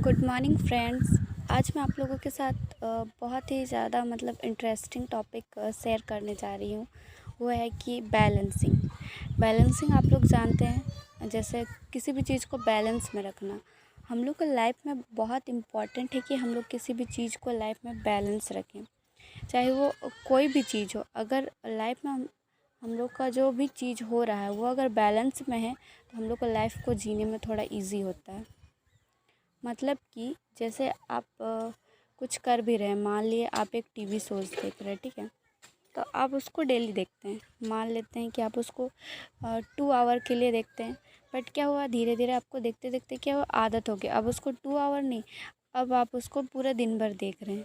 Good morning friends. आज मैं आप लोगों के साथ बहुत ही ज़्यादा इंटरेस्टिंग टॉपिक शेयर करने जा रही हूँ। वो है कि बैलेंसिंग आप लोग जानते हैं, जैसे किसी भी चीज़ को बैलेंस में रखना हम लोग को लाइफ में बहुत इम्पॉर्टेंट है कि हम लोग किसी भी चीज़ को लाइफ में बैलेंस रखें, चाहे वो कोई भी चीज़ हो। अगर लाइफ में हम लोग का जो भी चीज़ हो रहा है वो अगर बैलेंस में है तो हम लोग को लाइफ को जीने में थोड़ा ईजी होता है। मतलब कि जैसे आप कुछ कर भी रहे हैं, मान लिए आप एक टीवी शोज़ देख रहे हैं, ठीक है, तो आप उसको डेली देखते हैं। मान लेते हैं कि आप उसको 2 आवर के लिए देखते हैं, बट क्या हुआ, धीरे धीरे आपको देखते देखते क्या हुआ, आदत हो गई। अब उसको 2 आवर नहीं, अब आप उसको पूरा दिन भर देख रहे हैं,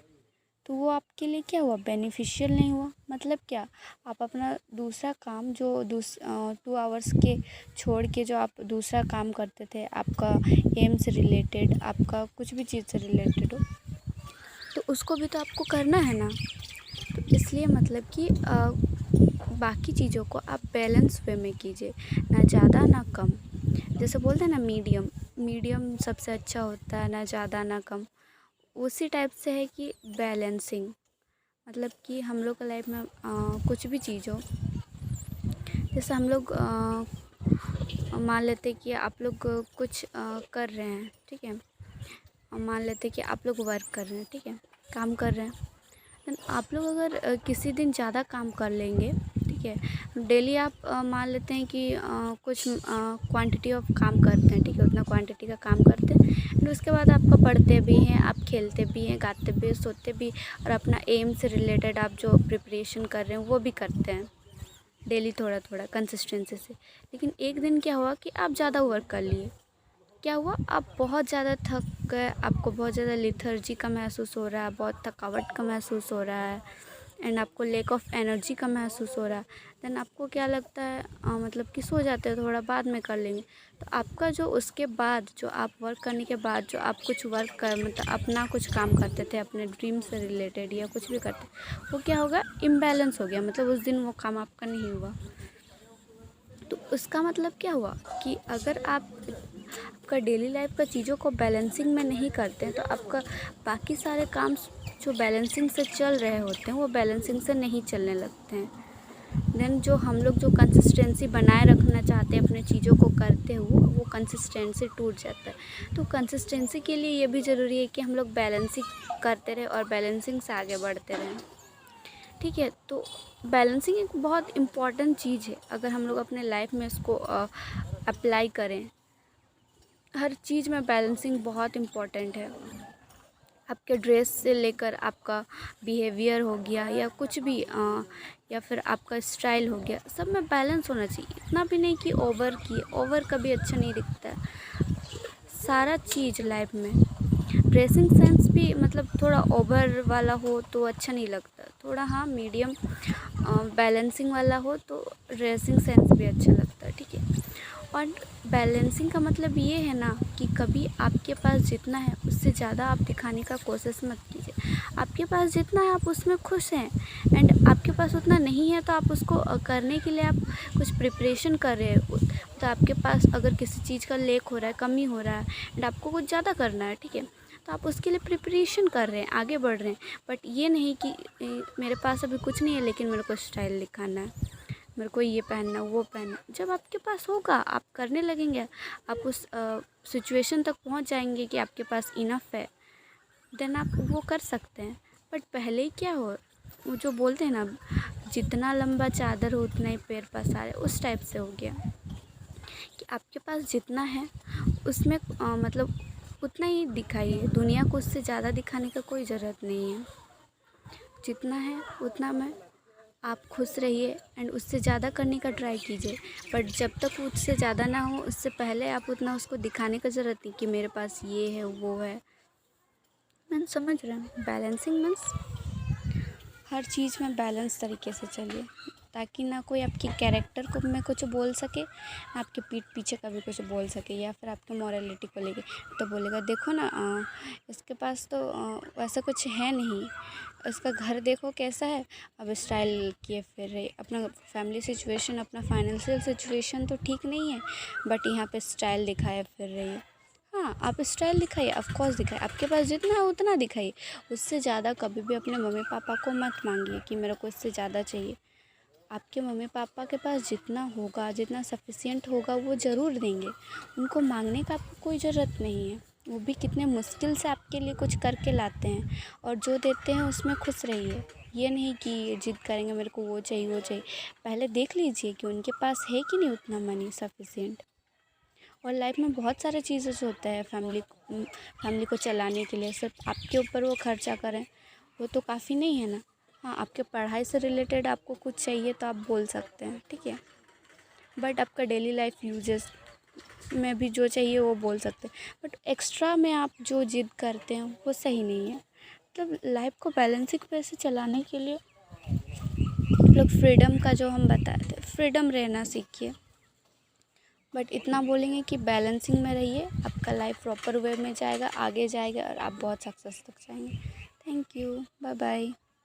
तो वो आपके लिए क्या हुआ, बेनिफिशियल नहीं हुआ। मतलब क्या, आप अपना दूसरा काम जो 2 आवर्स के छोड़ के जो आप दूसरा काम करते थे, आपका एम से रिलेटेड, आपका कुछ भी चीज़ से रिलेटेड हो, तो उसको भी तो आपको करना है ना। तो इसलिए कि बाकी चीज़ों को आप बैलेंस वे में कीजिए, ना ज़्यादा ना कम। जैसे बोलते हैं ना, मीडियम मीडियम सबसे अच्छा होता है, ना ज़्यादा ना कम। उसी टाइप से है कि बैलेंसिंग, मतलब कि हम लोग का लाइफ में कुछ भी चीज़ हो, जैसे हम लोग मान लेते कि आप लोग कुछ कर रहे हैं, ठीक है, मान लेते कि आप लोग वर्क कर रहे हैं, ठीक है, काम कर रहे हैं। देन आप लोग अगर किसी दिन ज़्यादा काम कर लेंगे, ठीक है, डेली आप मान लेते हैं कि कुछ क्वांटिटी ऑफ काम करते हैं, ठीक है, उतना क्वांटिटी का काम करते हैं, एंड उसके बाद आपका पढ़ते भी हैं, आप खेलते भी हैं, गाते भी, सोते भी, और अपना एम से रिलेटेड आप जो प्रिपरेशन कर रहे हैं वो भी करते हैं डेली, थोड़ा थोड़ा कंसिस्टेंसी से। लेकिन एक दिन क्या हुआ कि आप ज़्यादा वर्क कर लिए, क्या हुआ, आप बहुत ज़्यादा थक गए, आपको बहुत ज़्यादा लेथर्जी का महसूस हो रहा है, बहुत थकावट का महसूस हो रहा है, एंड आपको लैक ऑफ एनर्जी का महसूस हो रहा है। देन आपको क्या लगता है, कि सो जाते हैं, थोड़ा बाद में कर लेंगे। तो आपका जो उसके बाद जो आप वर्क करने के बाद जो आप कुछ वर्क कर अपना कुछ काम करते थे, अपने ड्रीम से रिलेटेड या कुछ भी करते, वो क्या होगा, इम्बैलेंस हो गया। उस दिन वो काम आपका नहीं हुआ। तो उसका क्या हुआ कि अगर आपका डेली लाइफ का चीज़ों को बैलेंसिंग में नहीं करते हैं, तो आपका बाकी सारे काम जो बैलेंसिंग से चल रहे होते हैं वो बैलेंसिंग से नहीं चलने लगते हैं। देन जो हम लोग जो कंसिस्टेंसी बनाए रखना चाहते हैं अपने चीज़ों को करते हुए, वो कंसिस्टेंसी टूट जाता है। तो कंसिस्टेंसी के लिए ये भी ज़रूरी है कि हम लोग बैलेंसिंग करते रहें और बैलेंसिंग से आगे बढ़ते रहें, ठीक है। तो बैलेंसिंग एक बहुत इम्पॉर्टेंट चीज़ है। अगर हम लोग अपने लाइफ में इसको अप्लाई करें, हर चीज़ में बैलेंसिंग बहुत इम्पॉर्टेंट है। आपके ड्रेस से लेकर आपका बिहेवियर हो गया, या कुछ भी या फिर आपका स्टाइल हो गया, सब में बैलेंस होना चाहिए। इतना भी नहीं कि ओवर कभी अच्छा नहीं दिखता है। सारा चीज़ लाइफ में, ड्रेसिंग सेंस भी थोड़ा ओवर वाला हो तो अच्छा नहीं लगता, थोड़ा हाँ मीडियम बैलेंसिंग वाला हो तो ड्रेसिंग सेंस भी अच्छा लगता है, ठीक है। और बैलेंसिंग का ये है ना कि कभी आपके पास जितना है उससे ज़्यादा आप दिखाने का कोशिश मत कीजिए। आपके पास जितना है आप उसमें खुश हैं, एंड आपके पास उतना नहीं है तो आप उसको करने के लिए आप कुछ प्रिपरेशन कर रहे हो। तो आपके पास अगर किसी चीज़ का लेक हो रहा है, कमी हो रहा है, एंड आपको कुछ ज़्यादा करना है, ठीक है, तो आप उसके लिए प्रिपरेशन कर रहे हैं, आगे बढ़ रहे हैं। बट ये नहीं कि मेरे पास अभी कुछ नहीं है लेकिन मेरे को स्टाइल दिखाना है, मेरे को ये पहनना वो पहनना। जब आपके पास होगा आप करने लगेंगे, आप उस सिचुएशन तक पहुंच जाएंगे कि आपके पास इनफ है, देन आप वो कर सकते हैं। बट पहले ही क्या हो, वो जो बोलते हैं ना, जितना लंबा चादर हो उतना ही पैर पसारे, उस टाइप से हो गया कि आपके पास जितना है उसमें उतना ही दिखाइए। दुनिया को उससे ज़्यादा दिखाने का कोई ज़रूरत नहीं है। जितना है उतना में आप खुश रहिए, एंड उससे ज़्यादा करने का ट्राई कीजिए। बट जब तक उससे ज़्यादा ना हो, उससे पहले आप उतना उसको दिखाने का ज़रूरत नहीं कि मेरे पास ये है वो है। मैं समझ रहे हैं, बैलेंसिंग मीन्स हर चीज़ में बैलेंस तरीके से चलिए, ताकि ना कोई आपके कैरेक्टर को में कुछ बोल सके, ना आपके पीठ पीछे कभी कुछ बोल सके, या फिर आपके मॉरलिटी को लेके तो बोलेगा देखो ना, इसके पास तो वैसा कुछ है नहीं, इसका घर देखो कैसा है, अब स्टाइल किए फिर रही, अपना फैमिली सिचुएशन, अपना फाइनेंशियल सिचुएशन तो ठीक नहीं है, बट यहाँ पे स्टाइल दिखाए फिर रही है। हाँ, आप स्टाइल दिखाइए, ऑफ़ कोर्स दिखाइए, आपके पास जितना है उतना दिखाइए। उससे ज़्यादा कभी भी अपने मम्मी-पापा को मत माँगिए कि मेरे को इससे ज़्यादा चाहिए। आपके मम्मी-पापा के पास जितना होगा, जितना सफ़िशिएंट होगा वो ज़रूर देंगे। उनको माँगने का आपको कोई ज़रूरत नहीं है। वो भी कितने मुश्किल से आपके लिए कुछ करके लाते हैं और जो देते हैं उसमें खुश रहिए। ये नहीं कि ज़िद करेंगे मेरे को वो चाहिए, वो चाहिए। पहले देख लीजिए कि उनके पास है कि नहीं उतना मनी सफ़िशिएंट। और लाइफ में बहुत सारे चीज़ें होता है फैमिली को चलाने के लिए, सिर्फ आपके ऊपर वो खर्चा करें वो तो काफ़ी नहीं है ना। हाँ, आपके पढ़ाई से रिलेटेड आपको कुछ चाहिए तो आप बोल सकते हैं, ठीक है। बट आपका डेली लाइफ यूजेस में भी जो चाहिए वो बोल सकते हैं, बट एक्स्ट्रा में आप जो ज़िद करते हैं वो सही नहीं है। मतलब लाइफ को बैलेंसिंग वे से चलाने के लिए आप लोग फ्रीडम का जो हम बताए थे, फ्रीडम रहना सीखिए। बट इतना बोलेंगे कि बैलेंसिंग में रहिए, आपका लाइफ प्रॉपर वे में जाएगा, आगे जाएगा और आप बहुत सक्सेस तक जाएंगे। Thank you, bye bye.